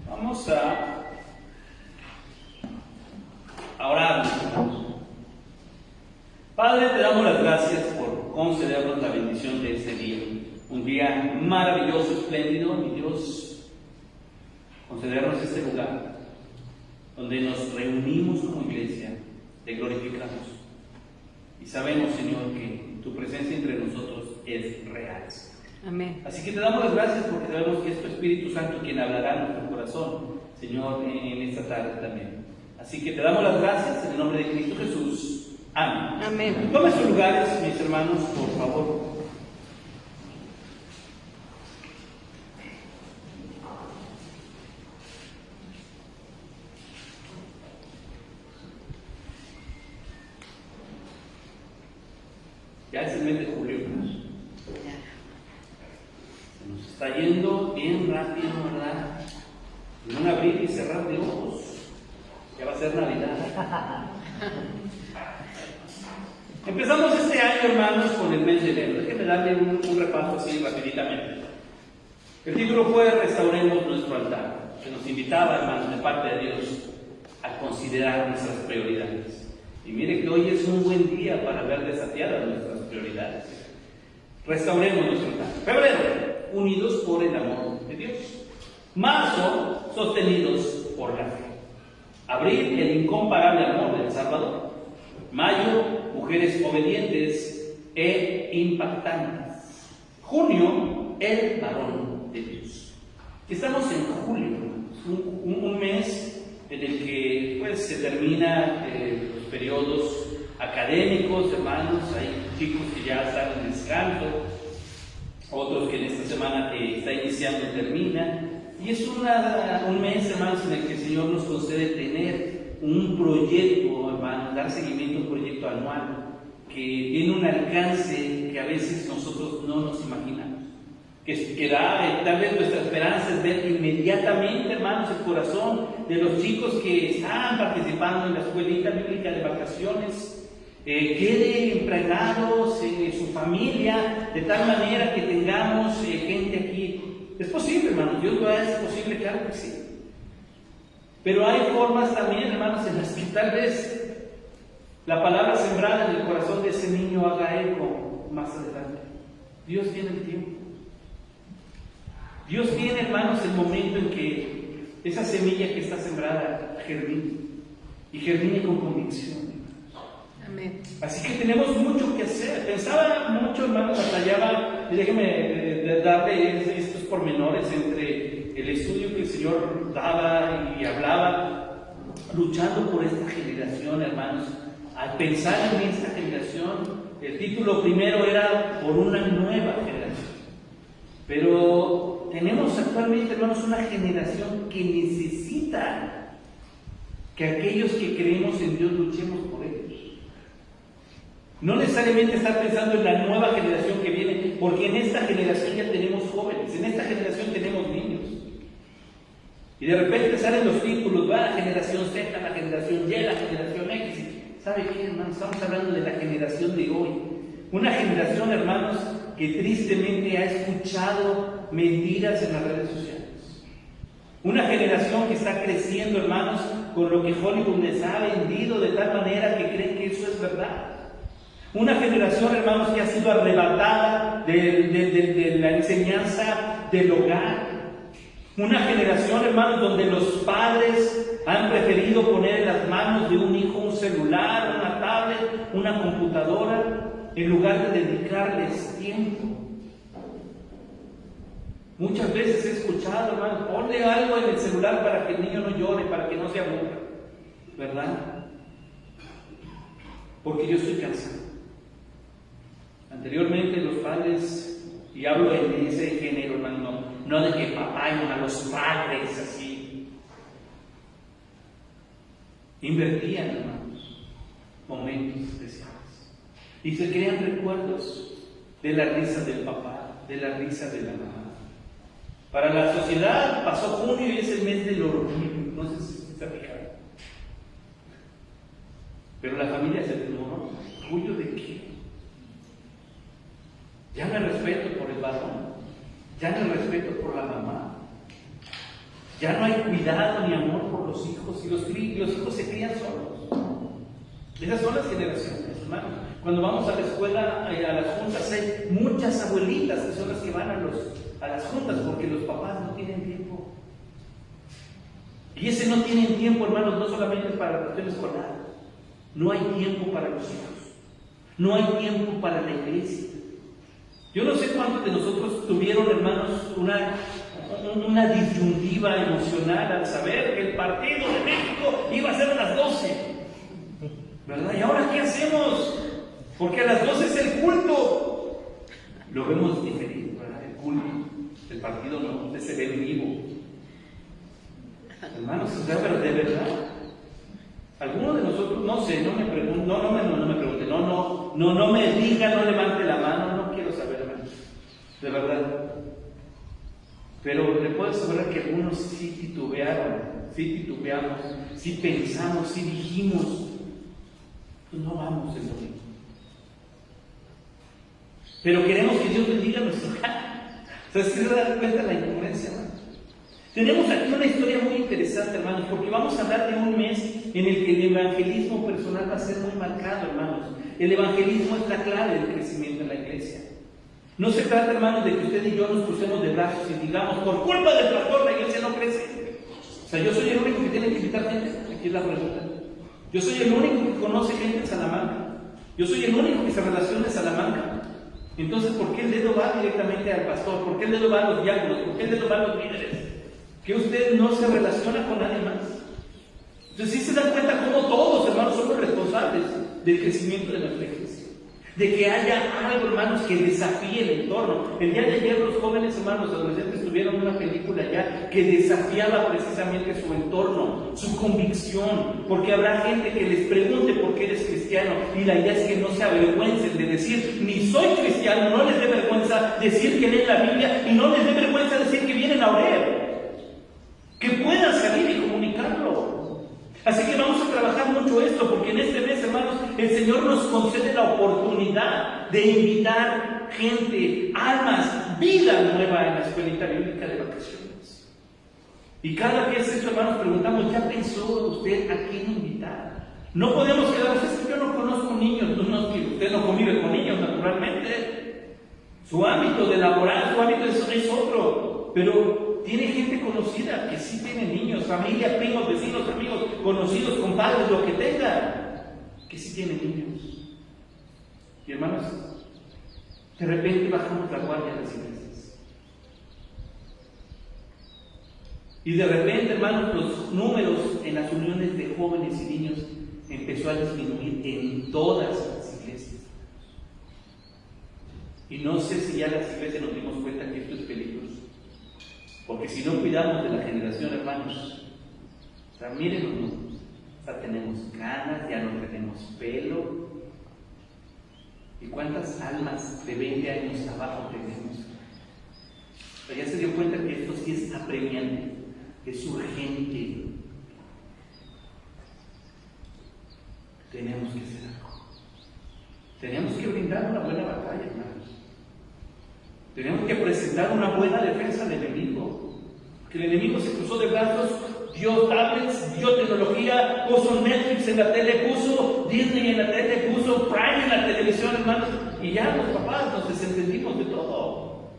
Vamos a orar. Padre, te damos las gracias por concedernos la bendición de este día. Un día maravilloso, espléndido, mi Dios. Concedernos este lugar donde nos reunimos como iglesia, te glorificamos. Y sabemos, Señor, que tu presencia entre nosotros es real. Amén. Así que te damos las gracias porque sabemos que es tu Espíritu Santo quien hablará en nuestro corazón, Señor, en esta tarde también. Así que te damos las gracias en el nombre de Cristo Jesús. Amén. Amén. Tomen sus lugares, mis hermanos, por favor. Ya es el mes de julio. Se nos está yendo bien rápido, ¿verdad? En un abrir y cerrar de ojos. Ya va a ser Navidad. Empezamos este año, hermanos, con el mes de enero. Déjenme darle un repaso así rapiditamente. El título fue Restauremos nuestro altar, que nos invitaba, hermanos, de parte de Dios, a considerar nuestras prioridades. Y mire que hoy es un buen día para ver desafiadas nuestras prioridades. Restauremos nuestro altar. Febrero, unidos por el amor de Dios. Marzo, sostenidos por la fe. Abril, el incomparable amor del Salvador. Mayo, mujeres obedientes e impactantes. Junio, el varón de Dios. Estamos en julio, un mes en el que pues, se termina los periodos académicos, hermanos. Hay chicos que ya están en descanso, otros que en esta semana que está iniciando termina. Y es un mes, hermanos, en el que el Señor nos concede tener un proyecto, hermanos, dar seguimiento a un proyecto anual que tiene un alcance que a veces nosotros no nos imaginamos. Que da, tal vez nuestra esperanza es ver inmediatamente, hermanos, el corazón de los chicos que están participando en la escuelita bíblica de vacaciones, quede impregnados en su familia, de tal manera que tengamos gente aquí. Es posible, hermanos, Dios lo hace posible, claro que sí. Pero hay formas también, hermanos, en las que tal vez la palabra sembrada en el corazón de ese niño haga eco más adelante. Dios tiene el tiempo. Dios tiene, hermanos, el momento en que esa semilla que está sembrada germine. Y germine con convicción. Amén. Así que tenemos mucho que hacer. Pensaba mucho, hermanos, batallaba, déjeme darle estos pormenores entre el estudio que el Señor daba y hablaba, luchando por esta generación, hermanos. Al pensar en esta generación, el título primero era por una nueva generación. Pero tenemos actualmente, hermanos, una generación que necesita que aquellos que creemos en Dios luchemos por ellos. No necesariamente estar pensando en la nueva generación que viene, porque en esta generación ya tenemos jóvenes, en esta generación tenemos niños. Y de repente salen los títulos, va la generación Z, la generación Y, la generación X. ¿Sabe qué, hermanos? Estamos hablando de la generación de hoy. Una generación, hermanos, que tristemente ha escuchado mentiras en las redes sociales. Una generación que está creciendo, hermanos, con lo que Hollywood les ha vendido de tal manera que creen que eso es verdad. Una generación, hermanos, que ha sido arrebatada de la enseñanza del hogar. Una generación, hermanos, donde los padres han preferido poner en las manos de un hijo un celular, una tablet, una computadora, en lugar de dedicarles tiempo. Muchas veces he escuchado, hermanos, ponle algo en el celular para que el niño no llore, para que no se aburra, ¿verdad? Porque yo estoy cansado. Anteriormente los padres, y hablo en ese género, hermano, no de que papá y mamá, los padres así, invertían, hermanos, momentos especiales. Y se crean recuerdos de la risa del papá, de la risa de la mamá. Para la sociedad pasó junio y es el mes del orgullo, no sé si está fijado. Pero la familia se desmoronó. ¿Orgullo de qué? Ya no hay respeto por el varón, ya no hay respeto por la mamá. Ya no hay cuidado ni amor por los hijos, y los hijos se crían solos. Esas son las generaciones, hermanos. Cuando vamos a la escuela, a las juntas, hay muchas abuelitas que son las que van a las juntas porque los papás no tienen tiempo. Y ese no tienen tiempo, hermanos, no solamente para la cuestión escolar. No hay tiempo para los hijos. No hay tiempo para la iglesia. Yo no sé cuántos de nosotros tuvieron, hermanos, una disyuntiva emocional al saber que el partido de México iba a ser a las 12. ¿Verdad? ¿Y ahora qué hacemos? Porque a las 12 es el culto. Lo vemos diferente, ¿verdad? El culto. El partido no, usted se ve vivo. Hermanos, ¿es de verdad? Alguno de nosotros, no sé, no me pregunte, no me diga, no levante la mano, no quiero saber, hermanos. De verdad. Pero le puedo asegurar que algunos sí titubeamos, sí pensamos, sí dijimos, pues no vamos el domingo. Pero queremos que Dios bendiga nuestro hogar. O sea, ¿se da cuenta la incongruencia, hermanos? Tenemos aquí una historia muy interesante, hermanos, porque vamos a hablar de un mes en el que el evangelismo personal va a ser muy marcado, hermanos. El evangelismo es la clave del crecimiento en la iglesia. No se trata, hermanos, de que usted y yo nos crucemos de brazos y digamos, por culpa del pastor la iglesia no crece. O sea, yo soy el único que tiene que invitar gente. Aquí es la pregunta. Yo soy el único que conoce gente en Salamanca. Yo soy el único que se relaciona en Salamanca. Entonces, ¿por qué el dedo va directamente al pastor? ¿Por qué el dedo va a los diáconos? ¿Por qué el dedo va a los líderes? Que usted no se relaciona con nadie más. Entonces, sí se dan cuenta cómo todos, hermanos, somos responsables del crecimiento de nuestra iglesia. De que haya algo, hermanos, que desafíe el entorno. El día de ayer los jóvenes, hermanos, adolescentes tuvieron una película ya que desafiaba precisamente su entorno, su convicción, porque habrá gente que les pregunte por qué eres cristiano, y la idea es que no se avergüencen de decir, ni soy cristiano, no les dé vergüenza decir que leen la Biblia, y no les dé vergüenza decir que vienen a orar, que puedan salir y comunicarlo. Así que vamos a trabajar mucho esto, porque en este mes, hermanos, el Señor nos concede la oportunidad de invitar gente, almas, vida nueva en la escuelita bíblica de vacaciones. Y cada vez esto, hermanos, preguntamos, ¿ya pensó usted a quién invitar? No podemos quedarnos, es que yo no conozco niños, usted no convive con niños, naturalmente. Su ámbito de laboral, su ámbito es otro, pero tiene gente conocida que sí tiene niños, familia, primos, vecinos, amigos, conocidos, compadres, lo que tenga, que sí tiene niños. Y hermanos, de repente bajamos la guardia en las iglesias. Y de repente, hermanos, los números en las uniones de jóvenes y niños empezó a disminuir en todas las iglesias. Y no sé si ya las iglesias nos dimos cuenta que esto es peligroso. Porque si no cuidamos de la generación, hermanos, o sea, miren los números. O sea, tenemos canas, ya no tenemos pelo. ¿Y cuántas almas de 20 años abajo tenemos? O sea, ya se dio cuenta que esto sí es apremiante, es urgente. Tenemos que hacer algo. Tenemos que brindar una buena batalla, hermanos. Tenemos que presentar una buena defensa al enemigo. Que el enemigo se cruzó de brazos, dio tablets, dio tecnología, puso Netflix en la tele, puso Disney en la tele, puso Prime en la televisión, hermanos, y ya los papás nos desentendimos de todo.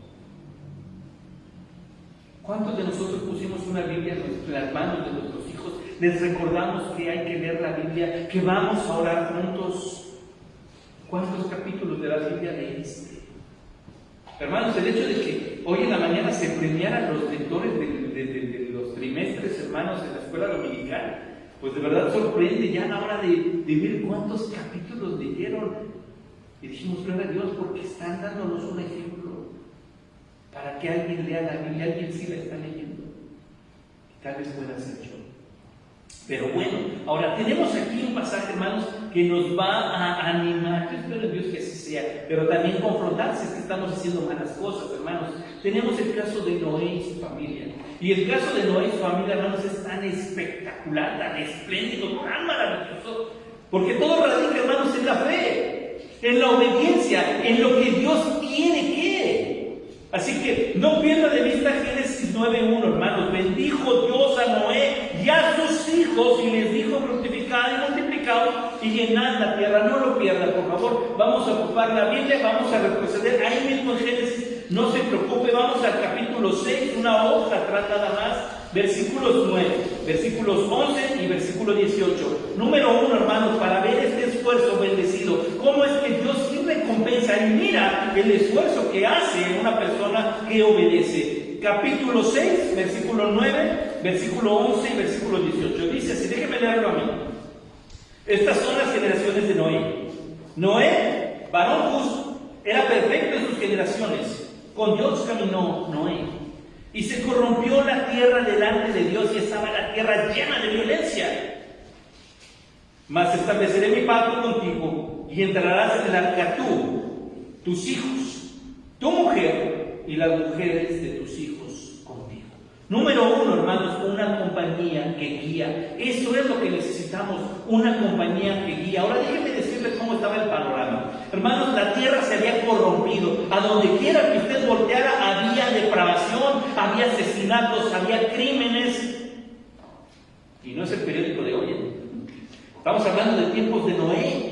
¿Cuántos de nosotros pusimos una Biblia en las manos de nuestros hijos? Les recordamos que hay que leer la Biblia, que vamos a orar juntos. ¿Cuántos capítulos de la Biblia leíste? Hermanos, el hecho de que hoy en la mañana se premiaran los lectores de los trimestres, hermanos, en la escuela dominical, pues de verdad sorprende ya a la hora de ver cuántos capítulos leyeron. Y dijimos, gloria a Dios, porque están dándonos un ejemplo para que alguien lea la Biblia, alguien sí la está leyendo. Tal vez pueda ser yo. Pero bueno, ahora tenemos aquí un pasaje, hermanos, que nos va a animar. Yo espero en Dios que así sea, pero también confrontar si es que estamos haciendo malas cosas, hermanos. Tenemos el caso de Noé y su familia. Y el caso de Noé y su familia, hermanos, es tan espectacular, tan espléndido, tan maravilloso, porque todo radica, hermanos, en la fe, en la obediencia, en lo que Dios quiere que. Así que no pierda de vista Génesis 9:1, hermanos. Bendijo Dios a Noé y a sus hijos y les dijo: fructificad y multiplicaos y llenad la tierra. No lo pierdan, por favor. Vamos a ocupar la Biblia, vamos a retroceder ahí mismo en Génesis. No se preocupe, vamos al capítulo 6, una hoja atrás nada más, versículos 9, versículos 11 y versículo 18. Número 1, hermanos, para ver este esfuerzo bendecido, cómo es que Dios sí recompensa y mira el esfuerzo que hace una persona que obedece. Capítulo 6, versículo 9, versículo 11 y versículo 18. Dice así, déjenme leerlo a mí. Estas son las generaciones de Noé. Noé, varón justo, era perfecto en sus generaciones. Con Dios caminó Noé. Y se corrompió la tierra delante de Dios y estaba la tierra llena de violencia. Mas estableceré mi pacto contigo y entrarás en el arca tú, tus hijos, tu mujer y las mujeres de tus hijos contigo. Número 1, hermanos, una compañía que guía. Eso es lo que necesitamos, una compañía que guía. Ahora déjenme decirles cómo estaba el panorama. Hermanos, la tierra se había corrompido. A donde quiera que usted volteara había depravación, había asesinatos, había crímenes. Y no es el periódico de hoy, ¿eh? Estamos hablando de tiempos de Noé.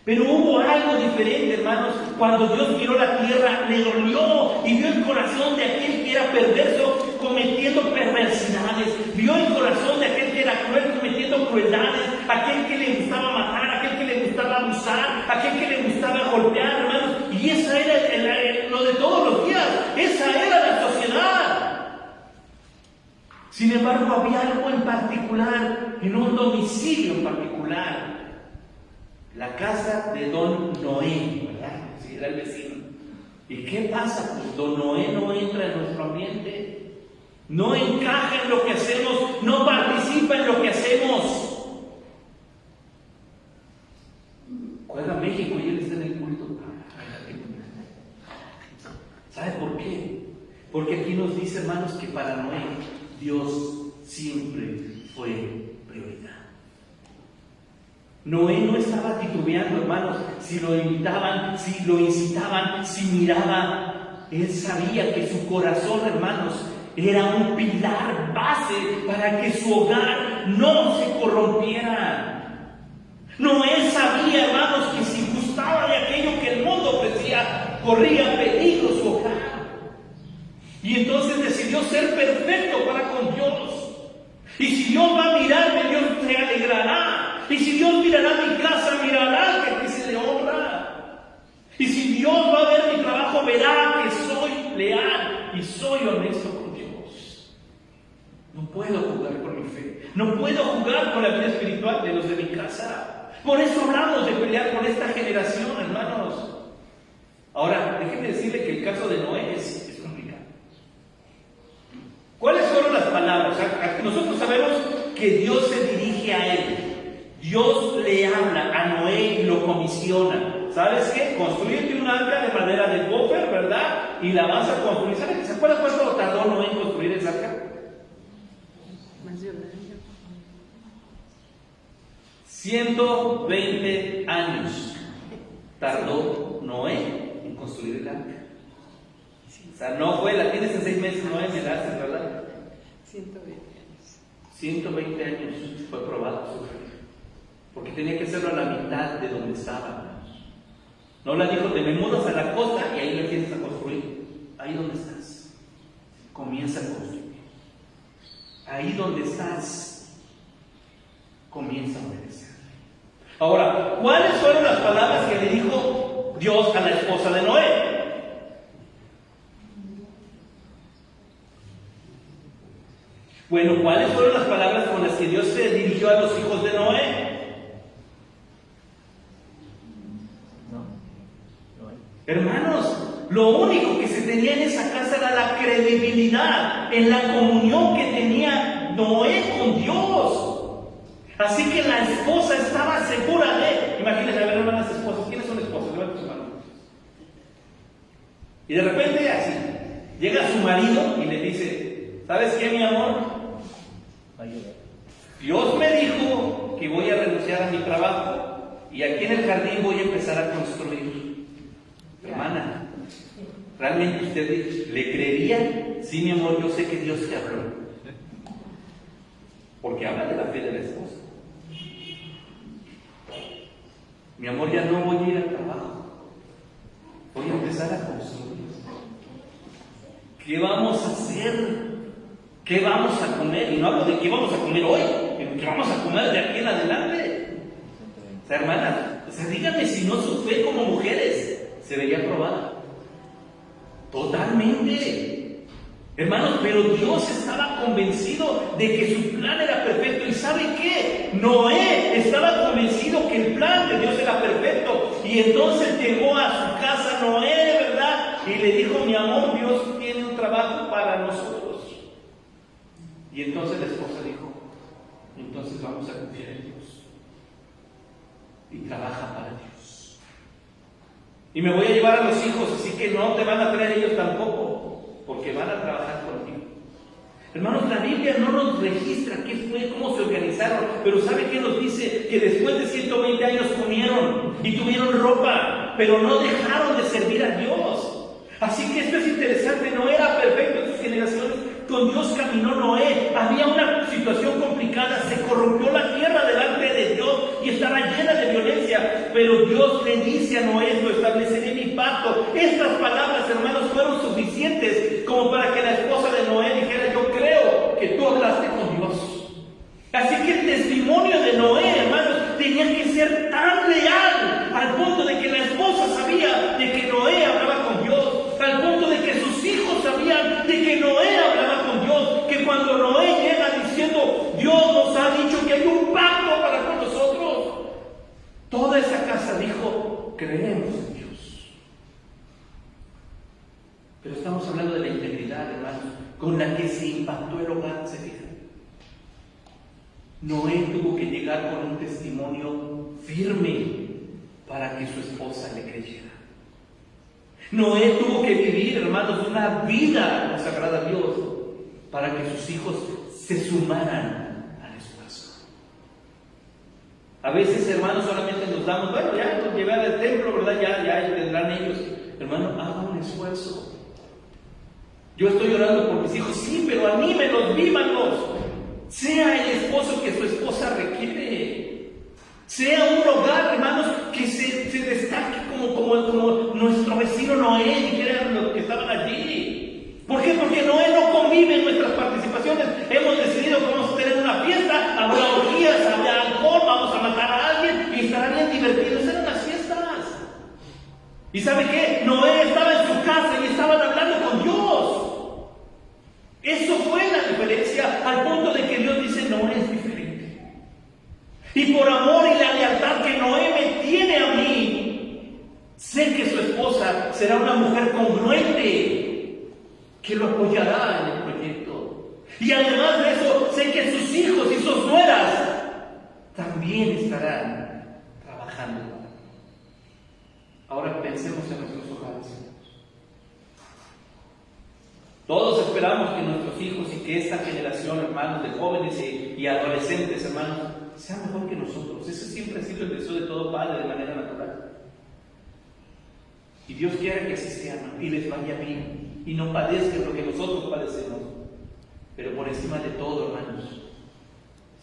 Pero hubo algo diferente, hermanos. Cuando Dios miró la tierra, le dolió y vio el corazón de aquel que era perverso cometiendo perversidades. Vio el corazón de aquel que era cruel cometiendo crueldades. Aquel que le gustaba matar, aquel que le gustaba abusar, aquel que le gustaba golpear, hermanos. Y esa era lo de todos los días. Esa era la sociedad. Sin embargo, había algo en particular, en un domicilio en particular. La casa de don Noé, ¿verdad? Sí, era el vecino. ¿Y qué pasa? Pues don Noé no entra en nuestro ambiente, no encaja en lo que hacemos, no participa en lo que hacemos. Juega México y él está en el culto. ¿Sabe por qué? Porque aquí nos dice, hermanos, que para Noé Dios siempre fue prioridad. Noé no estaba titubeando, hermanos, si lo invitaban, si lo incitaban, si miraba. Él sabía que su corazón, hermanos, era un pilar base para que su hogar no se corrompiera. Noé sabía, hermanos, que si gustaba de aquello que el mundo ofrecía, corría peligro su hogar. Y entonces decidió ser perfecto para con Dios. Y si Dios va a mirarme, Dios se alegrará. Y si Dios mirará mi casa, mirará que aquí se le honra. Y si Dios va a ver mi trabajo, verá que soy leal y soy honesto con Dios. No puedo jugar con mi fe. No puedo jugar con la vida espiritual de los de mi casa. Por eso hablamos de pelear con esta generación, hermanos. Ahora, déjenme decirle que el caso de Noé es complicado. ¿Cuáles fueron las palabras? Nosotros sabemos que Dios se dirige a él. Dios le habla a Noé y lo comisiona. ¿Sabes qué? Construyete un arca de madera de gofer, ¿verdad? Y la vas a construir. ¿Se acuerdan cuánto tardó Noé en construir esa arca? Más de un año. 120 años tardó Noé en construir el arca. O sea, no fue, la tienes en 6 meses, Noé, me la haces, ¿verdad? 120 años. 120 años fue probado su fe. Porque tenía que hacerlo a la mitad de donde estaba. No le dijo, te me mudas a la costa y ahí le empiezas a construir. Ahí donde estás, comienza a construir. Ahí donde estás, comienza a obedecer. Ahora, ¿cuáles fueron las palabras que le dijo Dios a la esposa de Noé? Bueno, ¿cuáles fueron las palabras con las que Dios se dirigió a los hijos de Noé? Hermanos, lo único que se tenía en esa casa era la credibilidad en la comunión que tenía Noé con Dios. Así que la esposa estaba segura de... Imagínense, a ver, hermanas esposas, ¿quiénes son esposas? Levanten su mano. Y de repente así, llega su marido y le dice, ¿sabes qué, mi amor? Dios me dijo que voy a renunciar a mi trabajo y aquí en el jardín voy a empezar a construir. Hermana, ¿realmente usted le creería? Sí, mi amor, yo sé que Dios te habló. Porque habla de la fe de la esposa. Mi amor, ya no voy a ir al trabajo. Voy a empezar a construir. ¿Qué vamos a hacer? ¿Qué vamos a comer? Y no hablo de qué vamos a comer hoy, ¿qué vamos a comer de aquí en adelante? O sea, hermanas, díganme si no su fe como mujeres se vería probada. Totalmente. Hermanos, pero Dios estaba convencido de que su plan era perfecto. ¿Y sabe qué? Noé estaba convencido que el plan de Dios era perfecto. Y entonces llegó a su casa Noé, ¿verdad? Y le dijo, mi amor, Dios tiene un trabajo para nosotros. Y entonces la esposa dijo, entonces vamos a confiar en Dios. Y trabaja para Dios. Y me voy a llevar a los hijos, así que no te van a traer ellos tampoco, porque van a trabajar contigo. Hermanos, la Biblia no nos registra qué fue, cómo se organizaron, pero ¿sabe qué nos dice? Que después de 120 años comieron y tuvieron ropa, pero no dejaron de servir a Dios. Así que esto es interesante, no era perfecto en sus generaciones. Con Dios caminó Noé, había una situación complicada, se corrompió la tierra delante de Dios y estaba llena de violencia, pero Dios le dice a Noé, lo estableceré mi pacto. Estas palabras, hermanos, fueron suficientes como para que la esposa de Noé dijera, yo creo que tú hablaste con Dios. Así que el testimonio de Noé, hermanos, tenía que ser tan real, al punto de que la esposa sabía de que Noé hablaba con Dios, al punto de que sus hijos sabían de que Noé hablaba con Dios, que cuando Noé llega diciendo, Dios nos ha dicho que hay un pacto para con nosotros, toda esa casa dijo, creemos en Dios. Pero estamos hablando de la integridad, hermanos, con la que se impactó el hogar, ¿se fijan? Noé tuvo que llegar con un testimonio firme para que su esposa le creyera. Noé tuvo que vivir, hermanos, una vida consagrada a Dios para que sus hijos se sumaran al esfuerzo. A veces, hermanos, solamente nos damos, bueno, ya nos llevar al templo, ¿verdad? Ya tendrán ellos. Hermano, haga un esfuerzo. Yo estoy orando por mis hijos, sí, pero anímelos, vívanlos. Sea el esposo que su esposa requiere. Sea un hogar, hermanos, que se destaque como nuestro vecino Noé, que eran los que estaban allí. ¿Por qué? Porque Noé no convive en nuestras participaciones. Hemos decidido que vamos a tener una fiesta, habrá orgías, habrá alcohol, vamos a matar a alguien y estarán bien divertidos. Eran las fiestas. ¿Y sabe qué? Noé estaba en su casa y estaban hablando con Dios. Eso fue la diferencia, al punto de que Dios dice, Noé es diferente. Y por amor y la lealtad que Noé me tiene a mí, sé que su esposa será una mujer congruente, que lo apoyará en el proyecto. Y además de eso, sé que sus hijos y sus nueras también estarán trabajando. Ahora pensemos en nuestros hogares. Todos esperamos que nuestros hijos y que esta generación, hermanos, de jóvenes y adolescentes, hermanos, sean mejor que nosotros. Eso siempre ha sido el deseo de todo padre de manera natural. Y Dios quiere que así sea, y les vaya bien, y no padezcan lo que nosotros padecemos. Pero por encima de todo, hermanos,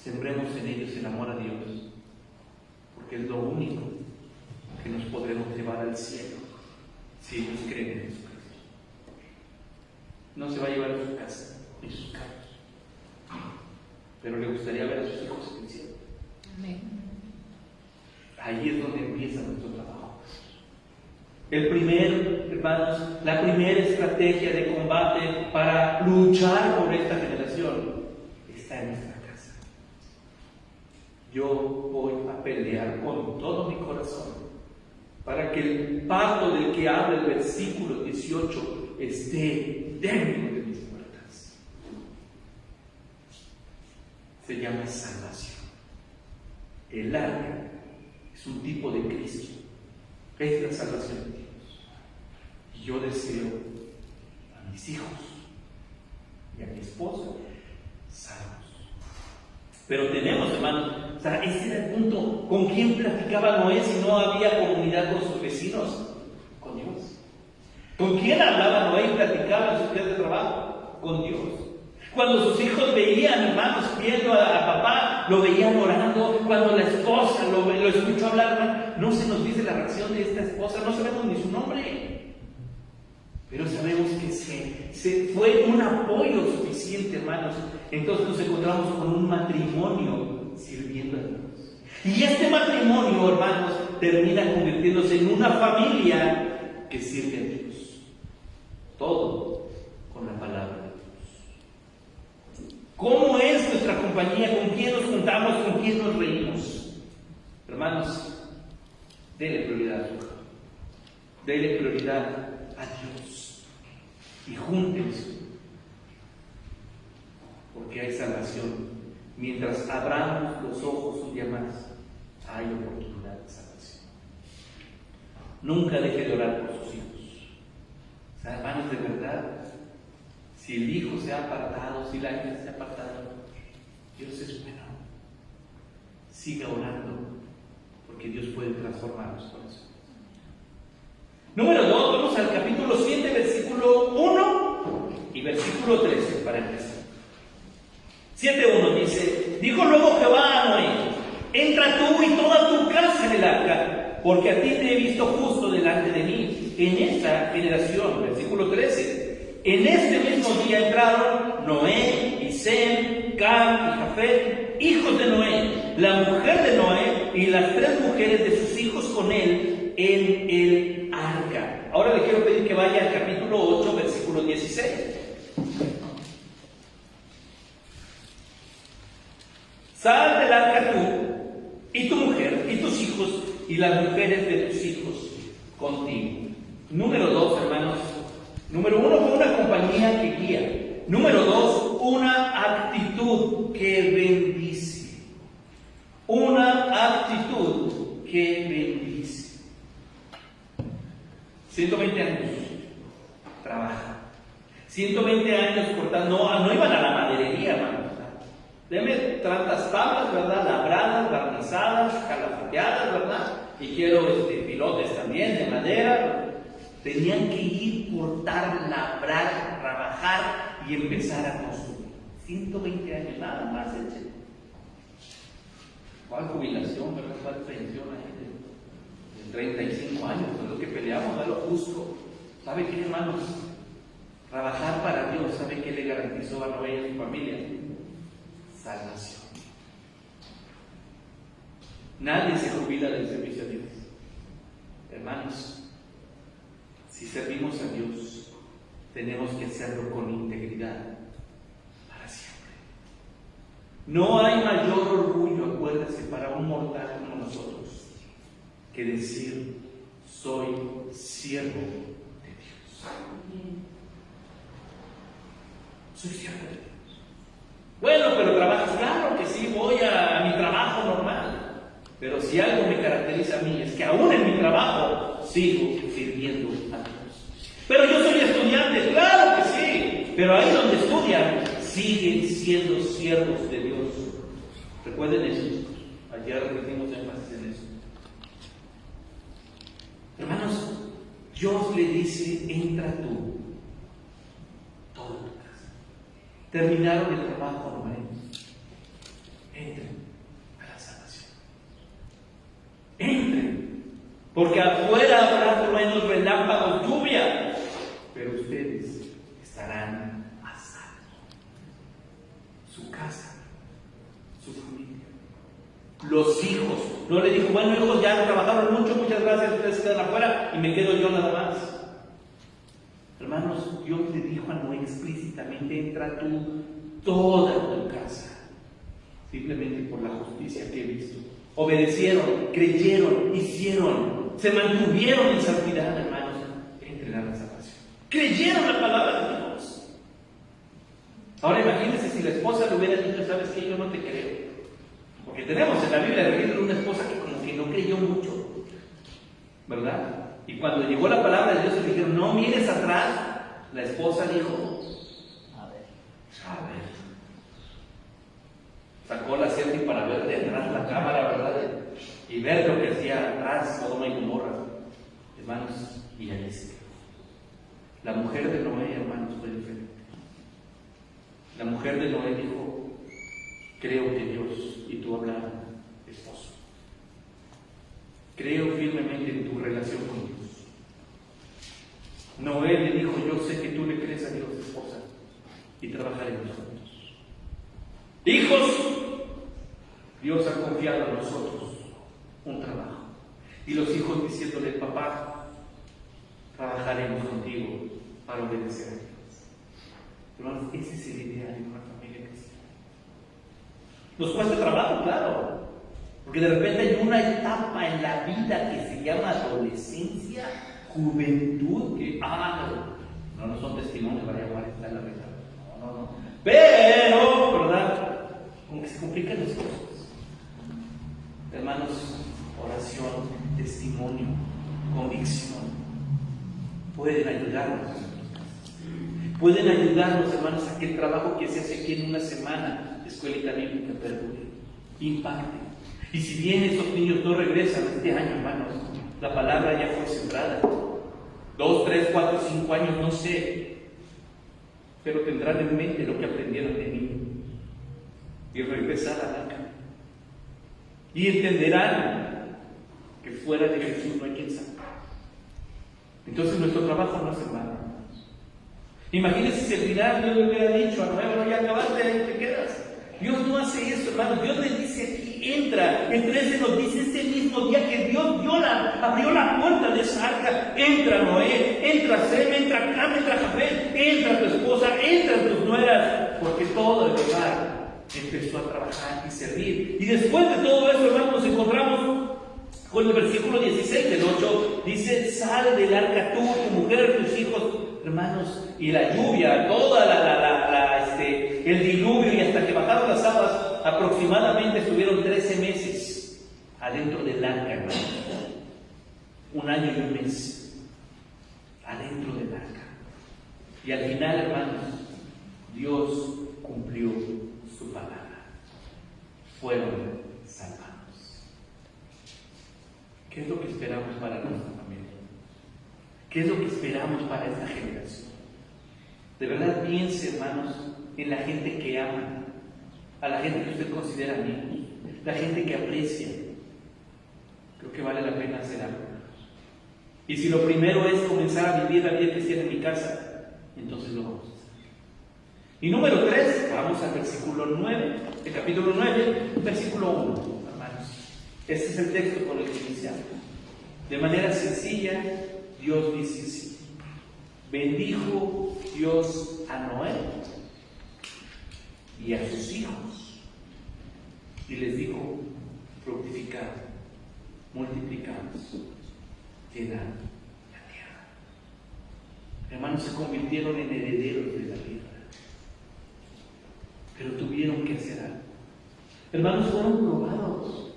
sembremos en ellos el amor a Dios, porque es lo único que nos podremos llevar al cielo si ellos creen en Jesucristo. No se va a llevar a su casa ni sus carros, pero le gustaría ver a sus hijos en el cielo. Amén. Ahí es donde empieza nuestro trabajo. Hermanos, la primera estrategia de combate para luchar por esta generación está en nuestra casa. Yo voy a pelear con todo mi corazón para que el pacto del que habla el versículo 18 esté dentro de mis puertas. Se llama salvación. El arca es un tipo de Cristo. Es la salvación de Dios. Y yo deseo a mis hijos y a mi esposa salvos. Pero tenemos, hermanos, o sea, ese era el punto. ¿Con quién platicaba Noé si no había comunidad con sus vecinos? Con Dios. ¿Con quién hablaba Noé y platicaba en sus días de trabajo? Con Dios. Cuando sus hijos veían, hermanos, viendo a papá, lo veían orando. Cuando la esposa lo escuchó hablar, hermano, no se nos dice la reacción de esta esposa, no sabemos ni su nombre. Pero sabemos que fue un apoyo suficiente, hermanos. Entonces nos encontramos con un matrimonio sirviendo a Dios. Y este matrimonio, hermanos, termina convirtiéndose en una familia que sirve a Dios. Todo con la palabra de Dios. ¿Cómo es nuestra compañía? ¿Con quién nos juntamos? ¿Con quién nos reímos? Hermanos, denle prioridad a su hijo. Denle prioridad a Dios. Y júntense. Porque hay salvación. Mientras abramos los ojos un día más, hay oportunidad de salvación. Nunca deje de orar por sus hijos. O sea, hermanos, de verdad, si el hijo se ha apartado, si la hija se ha apartado, Dios es bueno. Siga orando, porque Dios puede transformar los corazones. Número 2, vamos al capítulo 7, versículo 1 y versículo 13, para empezar. 7:1 dice: dijo luego Jehová a Noé: entra tú y toda tu casa en el arca, porque a ti te he visto justo delante de mí en esta generación. Versículo 13: en este mismo día entraron Noé y Sem, Cam y Jafet, hijos de Noé, la mujer de Noé y las 3 mujeres de sus hijos con él en el arca. Ahora le quiero pedir que vaya al capítulo 8, versículo 16. Sal del arca tú y tu mujer y tus hijos y las mujeres de tus hijos contigo. Número 2, hermanos. Número 1 fue una compañía que guía. Número 2, una actitud que bendice. Una actitud que bendice. 120 años. Trabaja. 120 años cortando. No iban a la maderería, hermanos. Deme tantas tablas, ¿verdad? Labradas, barnizadas, calafateadas, ¿verdad? Y quiero pilotes también de madera. Tenían que ir, cortar, labrar, trabajar y empezar a construir. 120 años, nada más, eche. ¿Cuál jubilación, verdad? ¿Cuál pensión ahí de 35 años? Es lo que peleamos, a lo justo. ¿Sabe qué, hermanos? Trabajar para Dios, ¿sabe qué le garantizó a Noé y a su familia? Salvación. Nadie se jubila del servicio a Dios. Hermanos, si servimos a Dios, tenemos que hacerlo con integridad para siempre. No hay mayor orgullo, acuérdese, para un mortal como nosotros, que decir: soy siervo de Dios. Soy siervo de Dios. Bueno, pero trabajas, claro que sí, voy a mi trabajo normal. Pero si algo me caracteriza a mí es que aún en mi trabajo sigo sirviendo a Dios. Pero yo soy estudiante, claro que sí. Pero ahí donde estudian, siguen siendo siervos de Dios. Recuerden eso. Ayer repetimos énfasis en eso. Hermanos, Dios le dice: entra tú. Todo. Terminaron el trabajo, ¿no? Entren a la salvación. Entren. Porque afuera habrá truenos, relámpagos, lluvia. Pero ustedes estarán a salvo. Su casa, su familia, los hijos. No le dijo: bueno, hijos, ya trabajaron mucho, muchas gracias, ustedes quedan afuera y me quedo yo nada más. Hermanos, Dios le dijo a Noé explícitamente: entra tú, toda tu casa. Simplemente por la justicia que he visto. Obedecieron, creyeron, hicieron, se mantuvieron en santidad, hermanos. Entren a la salvación. Creyeron la palabra de Dios. Ahora imagínense si la esposa le hubiera dicho: ¿sabes qué? Yo no te creo. Porque tenemos en la Biblia el registro de una esposa que como que no creyó mucho, ¿verdad? Y cuando llegó la palabra de Dios le dijeron: no mires atrás. La esposa dijo: a ver. Sacó la selfie para ver de atrás la cámara, ¿verdad? Y ver lo que hacía atrás Sodoma y Gomorra. Hermanos, y ahí se quedó. La mujer de Noé, hermanos, fue diferente. La mujer de Noé dijo: creo que Dios, y tú hablas, esposo. Creo firmemente en tu relación con Dios. Noé le dijo: yo sé que tú le crees a Dios, esposa, y trabajaremos juntos. Hijos, Dios ha confiado a nosotros un trabajo. Y los hijos diciéndole: papá, trabajaremos contigo para obedecer a Dios. Hermanos, ese es el ideal de una familia cristiana. Nos cuesta trabajo, claro, porque de repente hay una etapa en la vida que se llama adolescencia, juventud, que no son testimonios para llamar a la verdad. No. Pero, ¿verdad? Como que se complican las cosas. Hermanos, oración, testimonio, convicción pueden ayudarnos. Pueden ayudarnos, hermanos, a que el trabajo que se hace aquí en una semana, escuelita bíblica, perdure, impacte. Y si bien esos niños no regresan este año, hermanos, la palabra ya fue sembrada. 2, 3, 4, 5 años, no sé, pero tendrán en mente lo que aprendieron de niños y regresar a la casa. Y entenderán que fuera de Jesús no hay quien salve. Entonces nuestro trabajo no es en vano. Imagínense si al final Dios le hubiera dicho a Noé: bueno, ya acabaste, ahí te quedas. Dios no hace eso, hermanos. Dios le dice aquí: entra. En 13 nos dice: ese mismo día que Dios abrió la puerta de esa arca, entra Noé, entra Sem, entra Cam, entra Jafet, entra tu esposa, entran tus nueras, porque todo el hogar empezó a trabajar y servir. Y después de todo eso, hermanos, nos encontramos con el versículo 16 del 8. Dice: sale del arca tú, tu mujer, tus hijos. Hermanos, y la lluvia, toda el diluvio, y hasta que bajaron las aguas, aproximadamente estuvieron 13 meses adentro del arca, hermanos. 1 año y 1 mes adentro del arca. Y al final, hermanos, Dios cumplió su palabra. Fueron salvados. ¿Qué es lo que esperamos para nuestra familia? ¿Qué es lo que esperamos para esta generación? De verdad, piense, hermanos, en la gente que ama, a la gente que usted considera amigos, la gente que aprecia. Creo que vale la pena hacer algo. Y si lo primero es comenzar a vivir la vida cristiana en mi casa, entonces lo vamos a hacer. Y número 3, vamos al versículo 9, el capítulo 9, versículo 1, hermanos. Este es el texto con el que iniciamos. De manera sencilla, Dios dice así: bendijo Dios a Noé y a sus hijos, y les dijo: fructificad, multiplicados, llenad la tierra. Hermanos, se convirtieron en herederos de la tierra, pero tuvieron que hacer algo. Hermanos, fueron probados.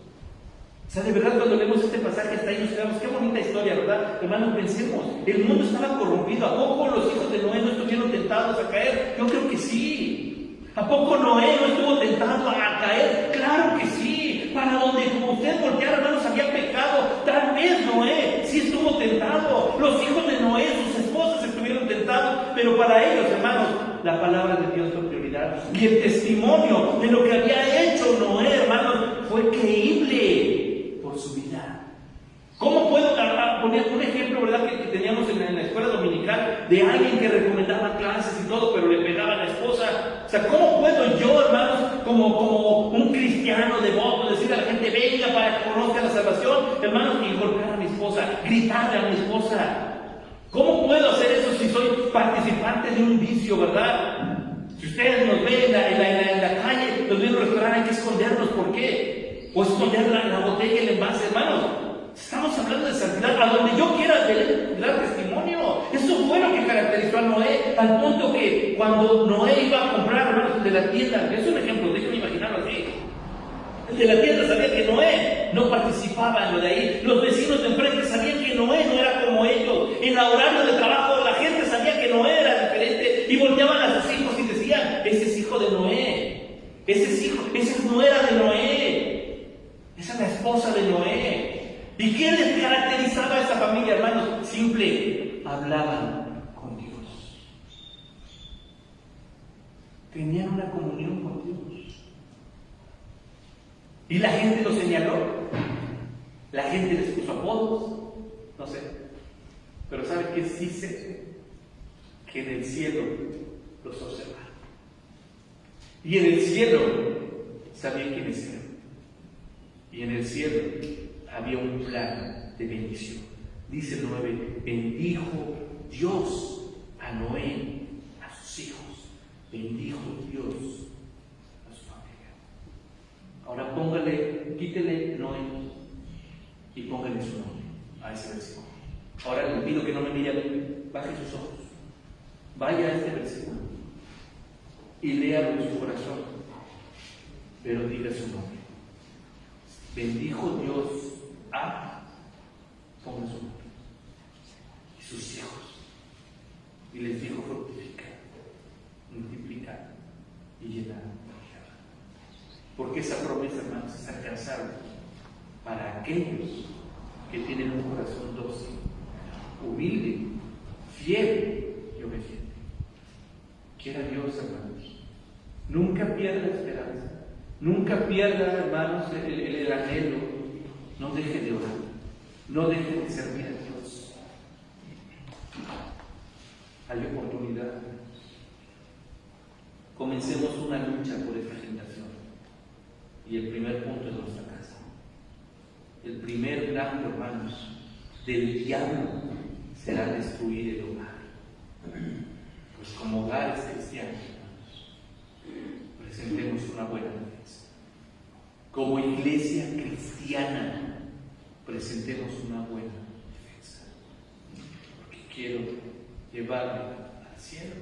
O sea, de verdad, cuando leemos este pasaje hasta ahí nos quedamos: qué bonita historia, ¿verdad? Hermanos, pensemos, el mundo estaba corrompido. ¿A poco los hijos de Noé no estuvieron tentados a caer? Yo creo que sí. ¿A poco Noé no estuvo tentado a caer? Claro que sí. Para donde como usted volteara, hermanos, había pecado. Tal vez Noé sí estuvo tentado. Los hijos de Noé, sus esposas estuvieron tentados. Pero para ellos, hermanos, la palabra de Dios fue prioridad. Y el testimonio de lo que había hecho Noé, hermanos, fue creíble por su vida. ¿Cómo puedo poner un ejemplo, verdad, que teníamos en la escuela dominical de alguien que recomendaba clases y todo, pero le pegaba a la esposa? O sea, ¿cómo puedo yo, hermanos, como un cristiano devoto, decirle a la gente: venga para que conozca la salvación, hermanos, y golpear a mi esposa, gritarle a mi esposa? ¿Cómo puedo hacer eso si soy participante de un vicio, verdad? Si ustedes nos ven en la calle, nos ven en un restaurante, hay que escondernos. ¿Por qué? O esconder la botella y el envase, hermanos. Estamos hablando de santidad. A donde yo quiera dar testimonio. Eso fue lo que caracterizó a Noé, al punto que cuando Noé iba a comprar, hermanos, de la tienda, es un ejemplo, déjenme imaginarlo así. El de la tienda sabía que Noé no participaba en lo de ahí. Los vecinos de enfrente sabían que Noé no era como ellos. En la horario de trabajo la gente sabía que Noé era diferente y volteaban a sus hijos y decían: ese es hijo de Noé, esa es nuera de Noé, esa es la esposa de Noé. ¿Y quién les caracterizaba a esa familia, hermanos? Simple: hablaban con Dios. Tenían una comunión con Dios. Y la gente los señaló. La gente les puso apodos. No sé. Pero ¿sabe qué sí sé? Que en el cielo los observaron. Y en el cielo sabían quiénes eran. Y en el cielo había un plan de bendición. Dice el 9, bendijo Dios a Noé, a sus hijos. Bendijo Dios a su familia. Ahora quítele Noé y póngale su nombre a ese versículo. Ahora le pido que no me mire a mí, baje sus ojos. Vaya a este versículo y léalo en su corazón, pero diga su nombre. Bendijo Dios a, ponga su nombre, y sus hijos, y les dijo fructificar, multiplicar y llenar la tierra. Porque esa promesa, hermanos, es alcanzable para aquellos que tienen un corazón dócil, humilde, fiel y obediente. Quiera Dios, hermanos, nunca pierda la esperanza, nunca pierda, hermanos, el anhelo. No deje de orar, no deje de servir a Dios. Hay oportunidad. Comencemos una lucha por esta generación. Y el primer punto es nuestra casa. El primer plan, hermanos, del diablo será destruir el hogar. Pues como hogares cristianos, hermanos, presentemos una buena defensa. Como iglesia cristiana, presentemos una buena defensa. Porque quiero llevarle al cielo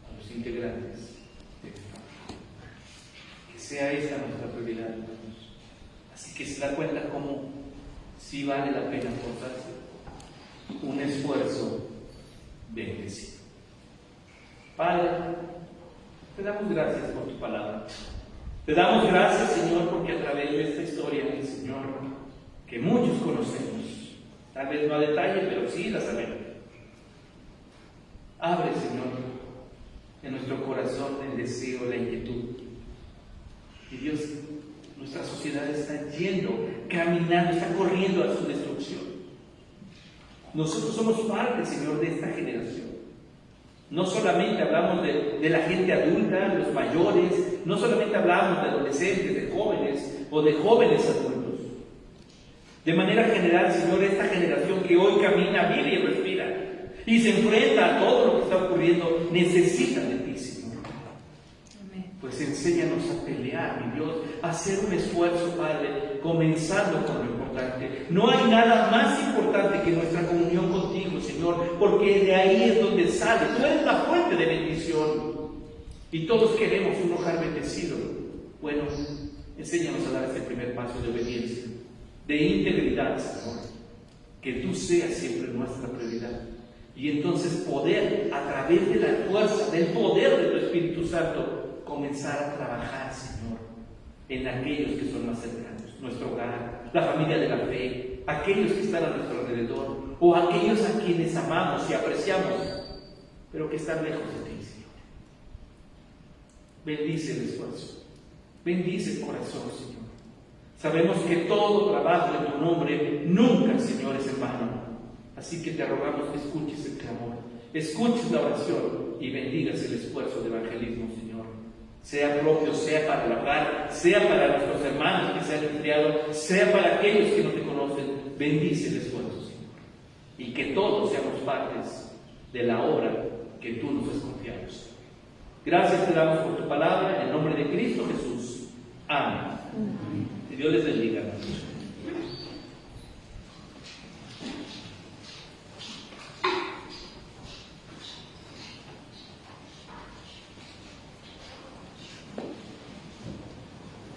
a los integrantes de mi familia. Que sea esa nuestra prioridad, hermanos. Así que se da cuenta cómo sí vale la pena esforzarse. Un esfuerzo bendecido. Padre, te damos gracias por tu palabra. Te damos gracias, Señor, porque a través de esta historia, Señor, que muchos conocemos, tal vez no a detalle, pero sí la sabemos. Abre, Señor, en nuestro corazón el deseo, la inquietud. Y Dios, nuestra sociedad está yendo, caminando, está corriendo a su destrucción. Nosotros somos parte, Señor, de esta generación. No solamente hablamos de la gente adulta, los mayores, no solamente hablamos de adolescentes, de jóvenes o de jóvenes adultos. De manera general, Señor, esta generación que hoy camina, vive y respira y se enfrenta a todo lo que está ocurriendo, necesita de ti, Señor. Amén. Pues enséñanos a pelear, mi Dios, a hacer un esfuerzo, Padre, comenzando con lo importante. No hay nada más importante que nuestra comunión contigo, Señor, porque de ahí es donde sale. Tú eres la fuente de bendición. Y todos queremos un hogar bendecido. Bueno, enséñanos a dar este primer paso de obediencia, de integridad, Señor. Que tú seas siempre nuestra prioridad. Y entonces poder, a través de la fuerza, del poder de tu Espíritu Santo, comenzar a trabajar, Señor, en aquellos que son más cercanos, nuestro hogar, la familia de la fe, aquellos que están a nuestro alrededor, o aquellos a quienes amamos y apreciamos, pero que están lejos de ti, Señor. Bendice el esfuerzo, bendice el corazón, Señor. Sabemos que todo trabajo en tu nombre nunca, Señor, es en vano. Así que te rogamos que escuches el clamor, escuches la oración y bendigas el esfuerzo de evangelismo, Señor. Sea propio, sea para el hogar, sea para nuestros hermanos que se han enfriado, sea para aquellos que no te conocen. Bendice el esfuerzo, Señor. Y que todos seamos partes de la obra que tú nos has confiado, Señor. Gracias te damos por tu palabra, en el nombre de Cristo Jesús. Amén. Que Dios les bendiga.